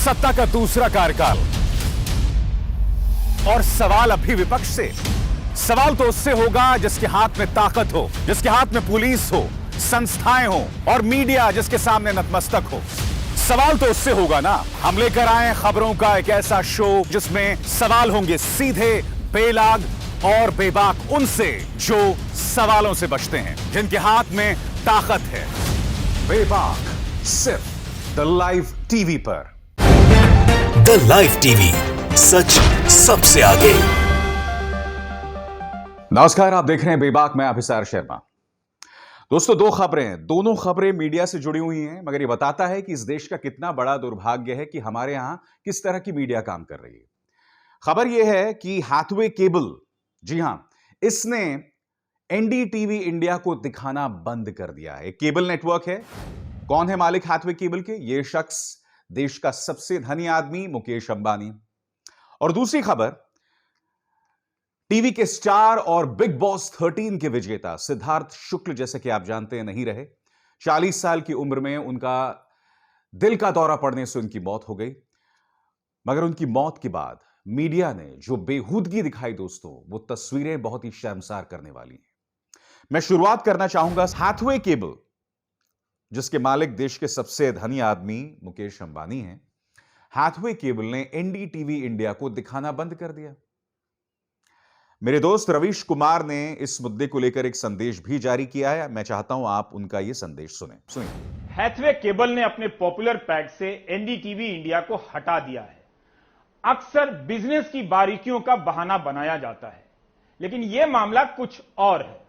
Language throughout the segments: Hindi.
सत्ता का दूसरा कार्यकाल। और सवाल अभी विपक्ष से, सवाल तो उससे होगा जिसके हाथ में ताकत हो, जिसके हाथ में पुलिस हो, संस्थाएं हो और मीडिया जिसके सामने नतमस्तक हो। सवाल तो उससे होगा ना। हम लेकर आए खबरों का एक ऐसा शो जिसमें सवाल होंगे सीधे, बेलाग और बेबाक उनसे जो सवालों से बचते हैं, जिनके हाथ में ताकत है। बेबाक सिर्फ द लाइव टीवी पर। द लाइव टीवी, सच सबसे आगे। नमस्कार, आप देख रहे हैं बेबाक, मैं अभिसार शर्मा। दोस्तों, दो खबरें हैं, दोनों खबरें मीडिया से जुड़ी हुई हैं, मगर ये बताता है कि इस देश का कितना बड़ा दुर्भाग्य है कि हमारे यहां किस तरह की मीडिया काम कर रही है। खबर यह है कि हैथवे केबल, जी हां, इसने एनडीटीवी इंडिया को दिखाना बंद कर दिया है। केबल नेटवर्क है। कौन है मालिक हैथवे केबल के? यह शख्स देश का सबसे धनी आदमी मुकेश अंबानी। और दूसरी खबर, टीवी के स्टार और बिग बॉस 13 के विजेता सिद्धार्थ शुक्ल, जैसे कि आप जानते हैं, नहीं रहे। 40 साल की उम्र में उनका दिल का दौरा पड़ने से उनकी मौत हो गई। मगर उनकी मौत के बाद मीडिया ने जो बेहूदगी दिखाई दोस्तों, वो तस्वीरें बहुत ही शर्मसार करने वाली हैं। मैं शुरुआत करना चाहूंगा हैथवे केबल, जिसके मालिक देश के सबसे धनी आदमी मुकेश अंबानी हैं। हैथवे केबल ने एनडीटीवी इंडिया को दिखाना बंद कर दिया। मेरे दोस्त रवीश कुमार ने इस मुद्दे को लेकर एक संदेश भी जारी किया है। मैं चाहता हूं आप उनका यह संदेश सुनिए। हैथवे केबल ने अपने पॉपुलर पैक से एनडीटीवी इंडिया को हटा दिया है। अक्सर बिजनेस की बारीकियों का बहाना बनाया जाता है, लेकिन यह मामला कुछ और है।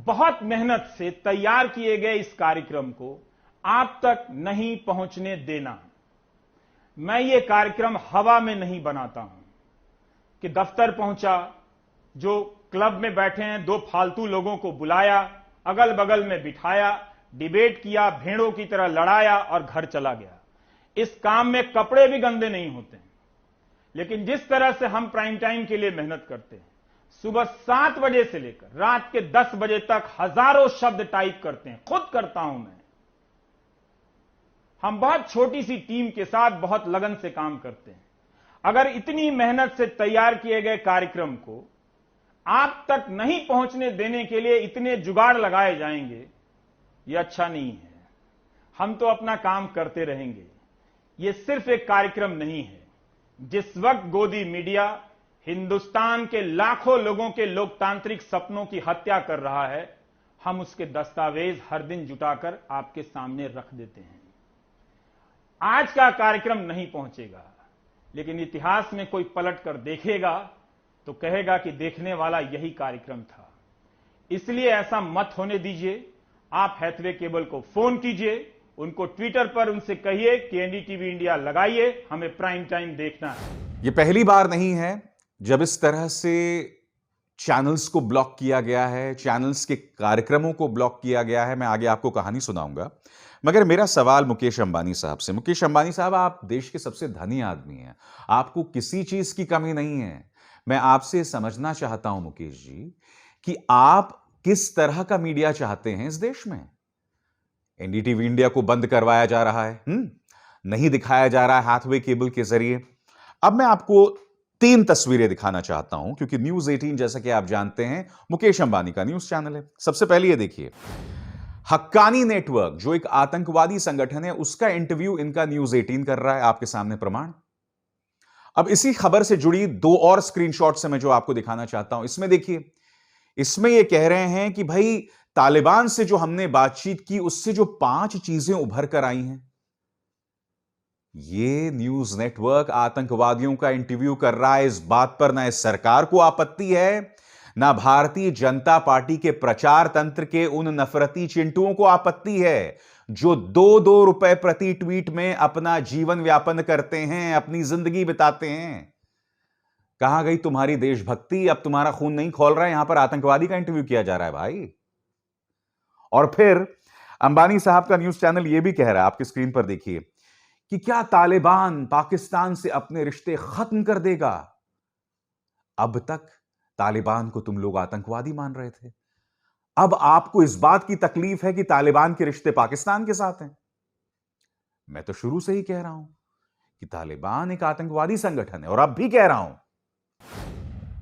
बहुत मेहनत से तैयार किए गए इस कार्यक्रम को आप तक नहीं पहुंचने देना। मैं ये कार्यक्रम हवा में नहीं बनाता हूं कि दफ्तर पहुंचा, जो क्लब में बैठे हैं, दो फालतू लोगों को बुलाया, अगल बगल में बिठाया, डिबेट किया, भेड़ों की तरह लड़ाया और घर चला गया। इस काम में कपड़े भी गंदे नहीं होते हैं। लेकिन जिस तरह से हम प्राइम टाइम के लिए मेहनत करते हैं, सुबह 7 बजे से लेकर रात के 10 बजे तक हजारों शब्द टाइप करते हैं, खुद करता हूं मैं। हम बहुत छोटी सी टीम के साथ बहुत लगन से काम करते हैं। अगर इतनी मेहनत से तैयार किए गए कार्यक्रम को आप तक नहीं पहुंचने देने के लिए इतने जुगाड़ लगाए जाएंगे, यह अच्छा नहीं है। हम तो अपना काम करते रहेंगे। यह सिर्फ एक कार्यक्रम नहीं है। जिस वक्त गोदी मीडिया हिंदुस्तान के लाखों लोगों के लोकतांत्रिक सपनों की हत्या कर रहा है, हम उसके दस्तावेज हर दिन जुटाकर आपके सामने रख देते हैं। आज का कार्यक्रम नहीं पहुंचेगा, लेकिन इतिहास में कोई पलट कर देखेगा तो कहेगा कि देखने वाला यही कार्यक्रम था। इसलिए ऐसा मत होने दीजिए। आप हैथवे केबल को फोन कीजिए, उनको ट्विटर पर उनसे कहिए कि एनडीटीवी इंडिया लगाइए, हमें प्राइम टाइम देखना है। यह पहली बार नहीं है जब इस तरह से चैनल्स को ब्लॉक किया गया है, चैनल्स के कार्यक्रमों को ब्लॉक किया गया है। मैं आगे आपको कहानी सुनाऊंगा, मगर मेरा सवाल मुकेश अंबानी साहब से। मुकेश अंबानी साहब, आप देश के सबसे धनी आदमी हैं, आपको किसी चीज की कमी नहीं है। मैं आपसे समझना चाहता हूं मुकेश जी कि आप किस तरह का मीडिया चाहते हैं इस देश में। एनडीटीवी इंडिया को बंद करवाया जा रहा है, नहीं दिखाया जा रहा है हैथवे केबल के जरिए। अब मैं आपको 3 तस्वीरें दिखाना चाहता हूं, क्योंकि न्यूज 18, जैसा कि आप जानते हैं, मुकेश अंबानी का न्यूज चैनल है। सबसे पहले ये देखिए, हक्कानी नेटवर्क, जो एक आतंकवादी संगठन है, उसका इंटरव्यू इनका न्यूज 18 कर रहा है। आपके सामने प्रमाण। अब इसी खबर से जुड़ी 2 और स्क्रीनशॉट से मैं जो आपको दिखाना चाहता हूं, इसमें देखिए, इसमें यह कह रहे हैं कि भाई तालिबान से जो हमने बातचीत की, उससे जो 5 चीजें उभर कर आई हैं। यह न्यूज नेटवर्क आतंकवादियों का इंटरव्यू कर रहा है। इस बात पर ना इस सरकार को आपत्ति है, ना भारतीय जनता पार्टी के प्रचार तंत्र के उन नफरती चिंटुओं को आपत्ति है, जो 2-2 रुपए प्रति ट्वीट में अपना जीवन व्यापन करते हैं, अपनी जिंदगी बिताते हैं। कहां गई तुम्हारी देशभक्ति? अब तुम्हारा खून नहीं खौल रहा है, यहां पर आतंकवादी का इंटरव्यू किया जा रहा है भाई। और फिर अंबानी साहब का न्यूज चैनल यह भी कह रहा है, आपकी स्क्रीन पर देखिए, कि क्या तालिबान पाकिस्तान से अपने रिश्ते खत्म कर देगा? अब तक तालिबान को तुम लोग आतंकवादी मान रहे थे, अब आपको इस बात की तकलीफ है कि तालिबान के रिश्ते पाकिस्तान के साथ हैं। मैं तो शुरू से ही कह रहा हूं कि तालिबान एक आतंकवादी संगठन है, और अब भी कह रहा हूं।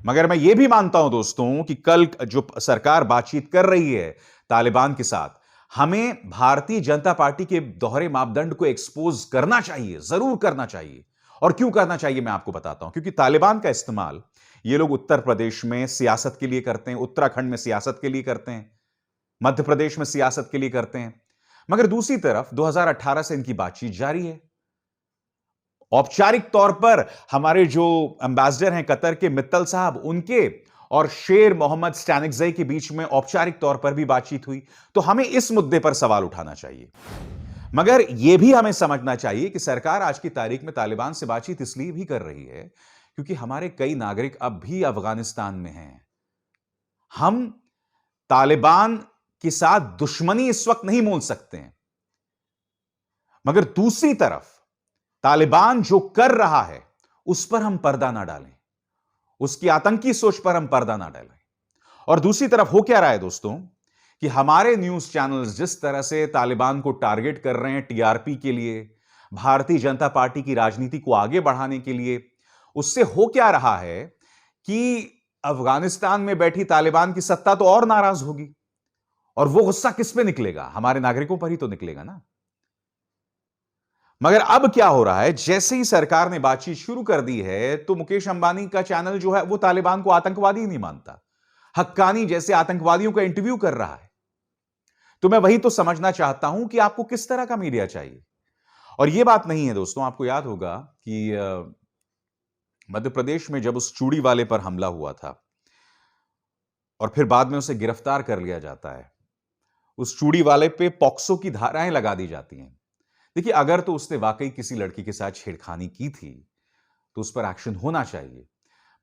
मगर मैं यह भी मानता हूं दोस्तों कि कल जो सरकार बातचीत कर रही है तालिबान के साथ, हमें भारतीय जनता पार्टी के दोहरे मापदंड को एक्सपोज करना चाहिए, जरूर करना चाहिए। और क्यों करना चाहिए मैं आपको बताता हूं। क्योंकि तालिबान का इस्तेमाल ये लोग उत्तर प्रदेश में सियासत के लिए करते हैं, उत्तराखंड में सियासत के लिए करते हैं, मध्य प्रदेश में सियासत के लिए करते हैं। मगर दूसरी तरफ 2018 से इनकी बातचीत जारी है। औपचारिक तौर पर हमारे जो एम्बेसडर हैं कतर के मित्तल साहब, उनके और शेर मोहम्मद स्टैनिक्ज़ई के बीच में औपचारिक तौर पर भी बातचीत हुई। तो हमें इस मुद्दे पर सवाल उठाना चाहिए। मगर यह भी हमें समझना चाहिए कि सरकार आज की तारीख में तालिबान से बातचीत इसलिए भी कर रही है क्योंकि हमारे कई नागरिक अब भी अफगानिस्तान में हैं। हम तालिबान के साथ दुश्मनी इस वक्त नहीं मोल सकते हैं, मगर दूसरी तरफ तालिबान जो कर रहा है उस पर हम पर्दा ना डालें, उसकी आतंकी सोच पर हम पर्दा ना डालें। और दूसरी तरफ हो क्या रहा है दोस्तों कि हमारे न्यूज चैनल्स जिस तरह से तालिबान को टारगेट कर रहे हैं टीआरपी के लिए, भारतीय जनता पार्टी की राजनीति को आगे बढ़ाने के लिए, उससे हो क्या रहा है कि अफगानिस्तान में बैठी तालिबान की सत्ता तो और नाराज होगी, और वो गुस्सा किस पे निकलेगा? हमारे नागरिकों पर ही तो निकलेगा ना। मगर अब क्या हो रहा है, जैसे ही सरकार ने बातचीत शुरू कर दी है तो मुकेश अंबानी का चैनल जो है वो तालिबान को आतंकवादी नहीं मानता, हक्कानी जैसे आतंकवादियों का इंटरव्यू कर रहा है। तो मैं वही तो समझना चाहता हूं कि आपको किस तरह का मीडिया चाहिए। और यह बात नहीं है दोस्तों, आपको याद होगा कि मध्य प्रदेश में जब उस चूड़ी वाले पर हमला हुआ था और फिर बाद में उसे गिरफ्तार कर लिया जाता है, उस चूड़ी वाले पे पॉक्सो की धाराएं लगा दी जाती हैं। देखिए, अगर तो उसने वाकई किसी लड़की के साथ छेड़खानी की थी तो उस पर एक्शन होना चाहिए।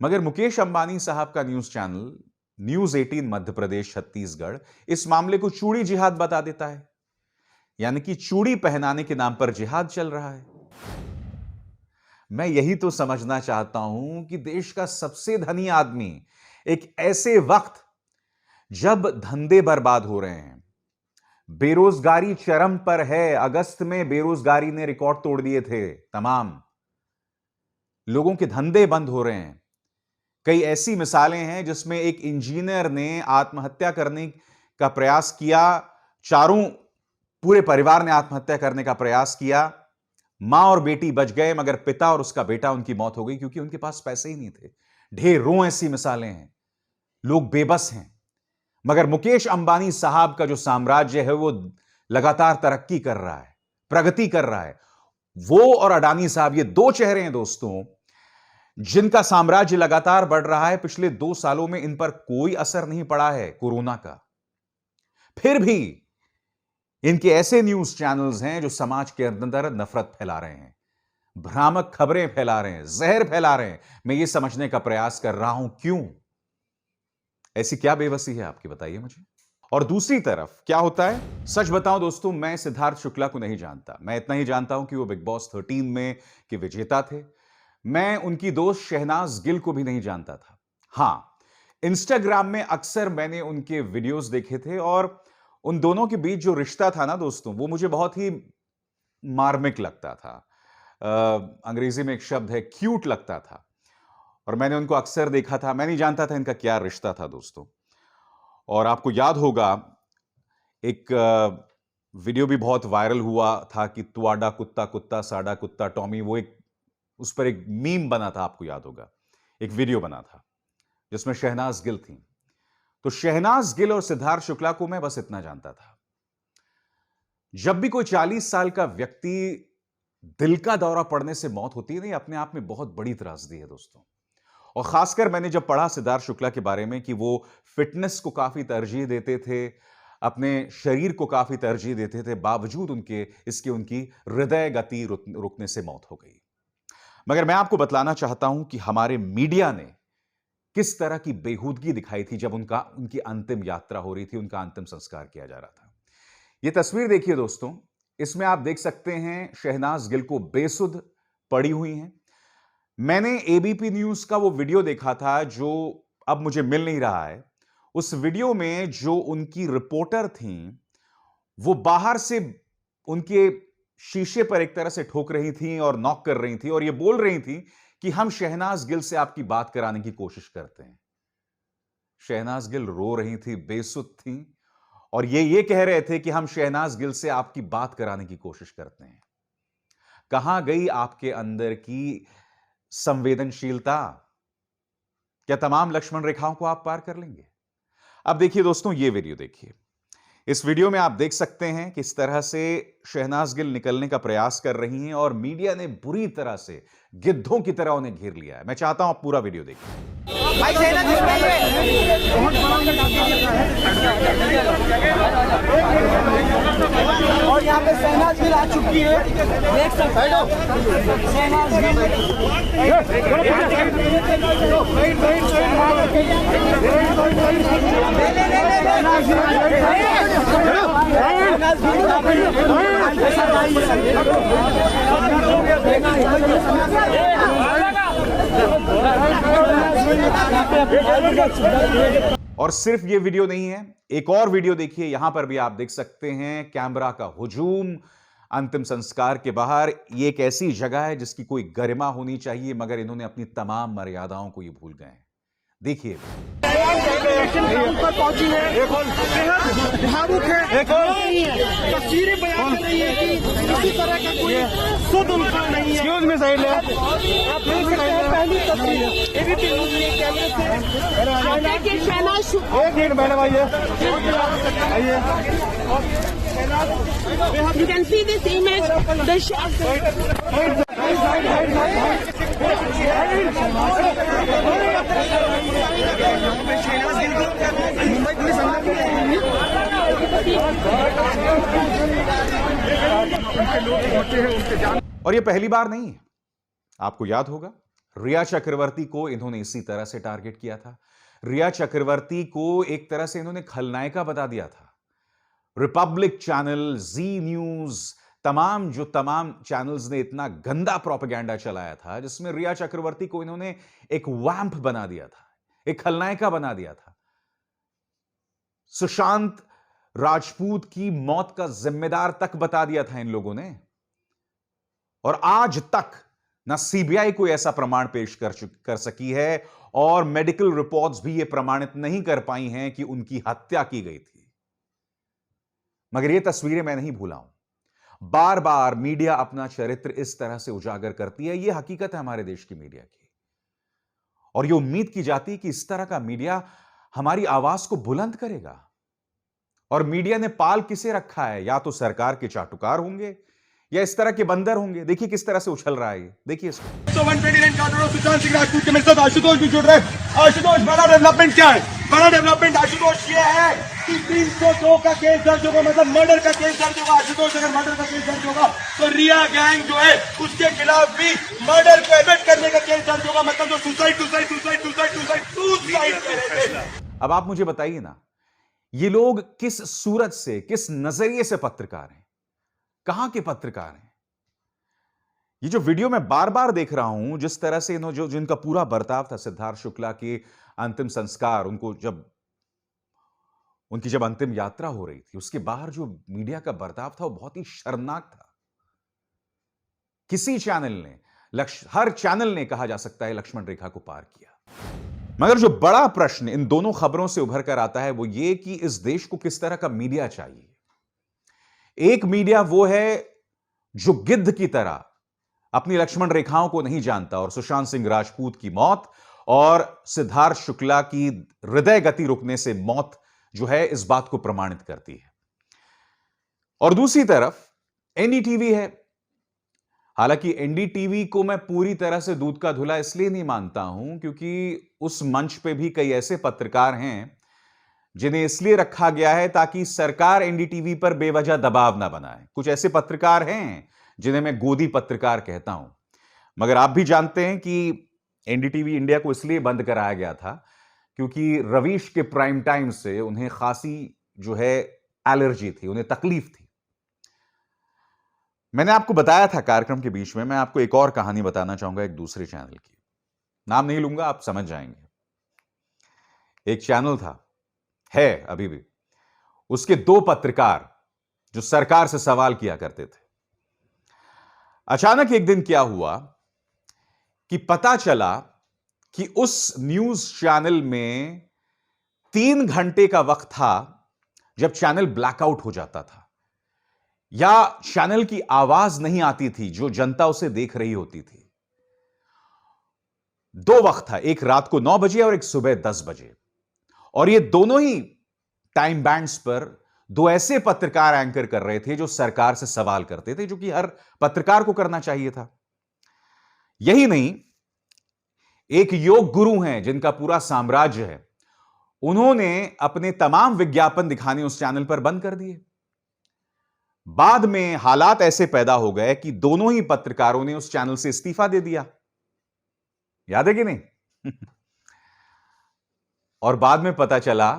मगर मुकेश अंबानी साहब का news channel news 18 Madhya Pradesh Chhattisgarh इस मामले को चूड़ी जिहाद बता देता है, यानी कि चूड़ी पहनाने के नाम पर जिहाद चल रहा है। मैं यही तो समझना चाहता हूं कि देश का सबसे धनी आदमी एक ऐसे वक्त जब धंधे बर्बाद हो रहे हैं, बेरोजगारी चरम पर है, अगस्त में बेरोजगारी ने रिकॉर्ड तोड़ दिए थे, तमाम लोगों के धंधे बंद हो रहे हैं। कई ऐसी मिसालें हैं जिसमें एक इंजीनियर ने आत्महत्या करने का प्रयास किया, पूरे परिवार ने आत्महत्या करने का प्रयास किया, मां और बेटी बच गए मगर पिता और उसका बेटा, उनकी मौत हो गई क्योंकि उनके पास पैसे ही नहीं थे। ढेरों ऐसी मिसालें हैं, लोग बेबस हैं। मगर मुकेश अंबानी साहब का जो साम्राज्य है वो लगातार तरक्की कर रहा है, प्रगति कर रहा है। वो और अडानी साहब, ये दो चेहरे हैं दोस्तों जिनका साम्राज्य लगातार बढ़ रहा है। पिछले 2 सालों में इन पर कोई असर नहीं पड़ा है कोरोना का, फिर भी इनके ऐसे न्यूज चैनल्स हैं जो समाज के अंदर नफरत फैला रहे हैं, भ्रामक खबरें फैला रहे हैं, जहर फैला रहे हैं। मैं ये समझने का प्रयास कर रहा हूं क्यों, ऐसी क्या बेबसी है आपकी, बताइए मुझे। और दूसरी तरफ क्या होता है, सच बताऊं दोस्तों, मैं सिद्धार्थ शुक्ला को नहीं जानता। मैं इतना ही जानता हूं कि वो बिग बॉस 13 में के विजेता थे। मैं उनकी दोस्त शहनाज गिल को भी नहीं जानता था। हां, इंस्टाग्राम में अक्सर मैंने उनके वीडियोस देखे थे और उन दोनों के बीच जो रिश्ता था ना दोस्तों, वो मुझे बहुत ही मार्मिक लगता था। अंग्रेजी में एक शब्द है, क्यूट लगता था। और मैंने उनको अक्सर देखा था, मैं नहीं जानता था इनका क्या रिश्ता था दोस्तों। और आपको याद होगा एक वीडियो भी बहुत वायरल हुआ था कि तुआडा कुत्ता कुत्ता साडा कुत्ता टॉमी, वो एक उस पर एक मीम बना था, आपको याद होगा, एक वीडियो बना था जिसमें शहनाज गिल थी। तो शहनाज गिल और सिद्धार्थ शुक्ला को मैं बस इतना जानता था। जब भी कोई 40 साल का व्यक्ति दिल का दौरा पड़ने से मौत होती है, नहीं, अपने आप में बहुत बड़ी त्रासदी है दोस्तों। और खासकर मैंने जब पढ़ा सिद्धार्थ शुक्ला के बारे में कि वो फिटनेस को काफी तरजीह देते थे, अपने शरीर को काफी तरजीह देते थे, बावजूद उनकी हृदय गति रुकने से मौत हो गई। मगर मैं आपको बतलाना चाहता हूं कि हमारे मीडिया ने किस तरह की बेहूदगी दिखाई थी जब उनकी अंतिम यात्रा हो रही थी, उनका अंतिम संस्कार किया जा रहा था। यह तस्वीर देखिए दोस्तों, इसमें आप देख सकते हैं शहनाज गिल को बेसुध पड़ी हुई हैं। मैंने एबीपी न्यूज का वो वीडियो देखा था जो अब मुझे मिल नहीं रहा है। उस वीडियो में जो उनकी रिपोर्टर थी वो बाहर से उनके शीशे पर एक तरह से ठोक रही थी और नॉक कर रही थी और ये बोल रही थी कि हम शहनाज गिल से आपकी बात कराने की कोशिश करते हैं। शहनाज गिल रो रही थी, बेसुध थी और ये कह रहे थे कि हम शहनाज गिल से आपकी बात कराने की कोशिश करते हैं। कहां गई आपके अंदर की संवेदनशीलता? क्या तमाम लक्ष्मण रेखाओं को आप पार कर लेंगे? अब देखिए दोस्तों, ये वीडियो देखिए। इस वीडियो में आप देख सकते हैं किस तरह से शहनाज गिल निकलने का प्रयास कर रही हैं और मीडिया ने बुरी तरह से गिद्धों की तरह उन्हें घेर लिया है। मैं चाहता हूं आप पूरा वीडियो देखिए। और यहाँ पे शहनाज गिल आ चुकी है, देख सकते हो शहनाज और सिर्फ ये वीडियो नहीं है, एक और वीडियो देखिए। यहां पर भी आप देख सकते हैं कैमरा का हुजूम अंतिम संस्कार के बाहर। ये एक ऐसी जगह है जिसकी कोई गरिमा होनी चाहिए, मगर इन्होंने अपनी तमाम मर्यादाओं को ये भूल गए हैं। देखिए पहुंची है, भावुक है, तस्वीरें बयान कर रही है कि किसी तरह का कोई शुद्ध उनका नहीं है। आप देख सकते हैं पहली तस्वीर एबीपी न्यूज़ के कैमरे से शहनाज। एक मिनट मैडम आइए। You can see this image. Mumbai police और ये पहली बार नहीं है। आपको याद होगा रिया चक्रवर्ती को इन्होंने इसी तरह से टारगेट किया था। रिया चक्रवर्ती को एक तरह से इन्होंने खलनायिका बता दिया था। रिपब्लिक चैनल, जी न्यूज, तमाम चैनल्स ने इतना गंदा प्रोपेगेंडा चलाया था जिसमें रिया चक्रवर्ती को इन्होंने एक वैम्प बना दिया था, एक खलनायिका बना दिया था। सुशांत राजपूत की मौत का जिम्मेदार तक बता दिया था इन लोगों ने। और आज तक ना सीबीआई कोई ऐसा प्रमाण पेश कर सकी है और मेडिकल रिपोर्ट्स भी यह प्रमाणित नहीं कर पाई हैं कि उनकी हत्या की गई थी। मगर ये तस्वीरें मैं नहीं भूला हूं। बार बार मीडिया अपना चरित्र इस तरह से उजागर करती है। यह हकीकत है हमारे देश की मीडिया की, और यह उम्मीद की जाती है कि इस तरह का मीडिया हमारी आवाज को बुलंद करेगा। और मीडिया ने पाल किसे रखा है? या तो सरकार के चाटुकार होंगे या इस तरह के बंदर होंगे। देखिए किस तरह से उछल रहा है ये, देखिए इसको। तो 129 करोड़ सुशांत सिंह राजपूत के मेरे साथ आशुतोष भी जुड़ रहे हैं। आशुतोष, बड़ा डेवलपमेंट क्या है? बड़ा डेवलपमेंट आशुतोष ये है कि 302 का केस दर्ज होगा, मतलब मर्डर का केस दर्ज होगा। आशुतोष, अगर मर्डर का केस दर्ज होगा तो रिया गैंग जो है उसके खिलाफ भी मर्डर को एबेट करने का केस दर्ज होगा। मतलब जो सुसाइड कह रहे थे। अब आप मुझे बताइए ना, ये लोग किस सूरत से, किस नजरिए से पत्रकार हैं? कहां के पत्रकार हैं? ये जो वीडियो मैं बार बार देख रहा हूं, जिस तरह से इन्होंने जिनका पूरा बर्ताव था सिद्धार्थ शुक्ला के अंतिम संस्कार, उनकी जब अंतिम यात्रा हो रही थी, उसके बाहर जो मीडिया का बर्ताव था वो बहुत ही शर्मनाक था। किसी चैनल ने, हर चैनल ने कहा जा सकता है लक्ष्मण रेखा को पार किया। मगर जो बड़ा प्रश्न इन दोनों खबरों से उभर कर आता है वो ये कि इस देश को किस तरह का मीडिया चाहिए। एक मीडिया वो है जो गिद्ध की तरह अपनी लक्ष्मण रेखाओं को नहीं जानता और सुशांत सिंह राजपूत की मौत और सिद्धार्थ शुक्ला की हृदय गति रुकने से मौत जो है इस बात को प्रमाणित करती है। और दूसरी तरफ एनडीटीवी है। हालांकि एनडीटीवी को मैं पूरी तरह से दूध का धुला इसलिए नहीं मानता हूं क्योंकि उस मंच पे भी कई ऐसे पत्रकार हैं जिन्हें इसलिए रखा गया है ताकि सरकार एनडीटीवी पर बेवजह दबाव ना बनाए। कुछ ऐसे पत्रकार हैं जिन्हें मैं गोदी पत्रकार कहता हूं। मगर आप भी जानते हैं कि एनडीटीवी इंडिया को इसलिए बंद कराया गया था क्योंकि रवीश के प्राइम टाइम से उन्हें खांसी जो है एलर्जी थी, उन्हें तकलीफ थी। मैंने आपको बताया था कार्यक्रम के बीच में, मैं आपको एक और कहानी बताना चाहूंगा एक दूसरे चैनल की। नाम नहीं लूंगा, आप समझ जाएंगे। एक चैनल था, है अभी भी, उसके 2 पत्रकार जो सरकार से सवाल किया करते थे। अचानक एक दिन क्या हुआ कि पता चला कि उस न्यूज चैनल में 3 घंटे का वक्त था जब चैनल ब्लैकआउट हो जाता था या चैनल की आवाज नहीं आती थी जो जनता उसे देख रही होती थी। 2 वक्त था, एक रात को 9 बजे और एक सुबह 10 बजे, और ये दोनों ही टाइम बैंड्स पर 2 ऐसे पत्रकार एंकर कर रहे थे जो सरकार से सवाल करते थे, जो कि हर पत्रकार को करना चाहिए था। यही नहीं, एक योग गुरु हैं जिनका पूरा साम्राज्य है, उन्होंने अपने तमाम विज्ञापन दिखाने उस चैनल पर बंद कर दिए। बाद में हालात ऐसे पैदा हो गए कि दोनों ही पत्रकारों ने उस चैनल से इस्तीफा दे दिया। याद है कि नहीं? और बाद में पता चला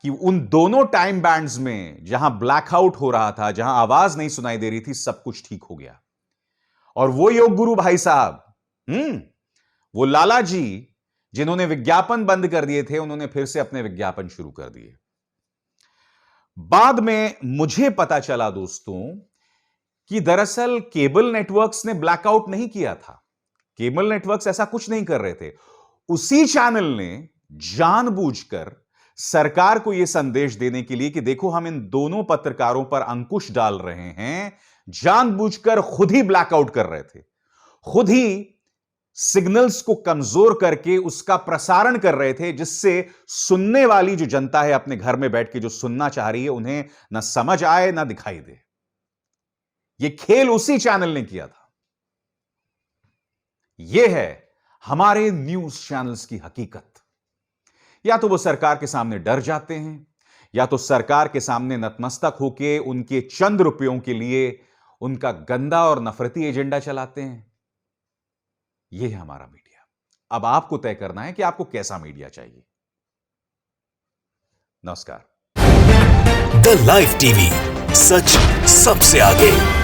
कि उन दोनों टाइम बैंड्स में जहां ब्लैकआउट हो रहा था, जहां आवाज नहीं सुनाई दे रही थी, सब कुछ ठीक हो गया। और वो योग गुरु भाई साहब, वो लाला जी जिन्होंने विज्ञापन बंद कर दिए थे, उन्होंने फिर से अपने विज्ञापन शुरू कर दिए। बाद में मुझे पता चला दोस्तों कि दरअसल केबल नेटवर्क्स ने ब्लैकआउट नहीं किया था। केबल नेटवर्क्स ऐसा कुछ नहीं कर रहे थे। उसी चैनल ने जानबूझकर सरकार को यह संदेश देने के लिए कि देखो हम इन दोनों पत्रकारों पर अंकुश डाल रहे हैं, जानबूझकर खुद ही ब्लैकआउट कर रहे थे, खुद ही सिग्नल्स को कमजोर करके उसका प्रसारण कर रहे थे, जिससे सुनने वाली जो जनता है अपने घर में बैठ के जो सुनना चाह रही है, उन्हें ना समझ आए ना दिखाई दे। यह खेल उसी चैनल ने किया था। यह है हमारे न्यूज चैनल्स की हकीकत। या तो वो सरकार के सामने डर जाते हैं, या तो सरकार के सामने नतमस्तक होके उनके चंद रुपयों के लिए उनका गंदा और नफरती एजेंडा चलाते हैं। यह है हमारा मीडिया। अब आपको तय करना है कि आपको कैसा मीडिया चाहिए। नमस्कार। द लाइव टीवी, सच सबसे आगे।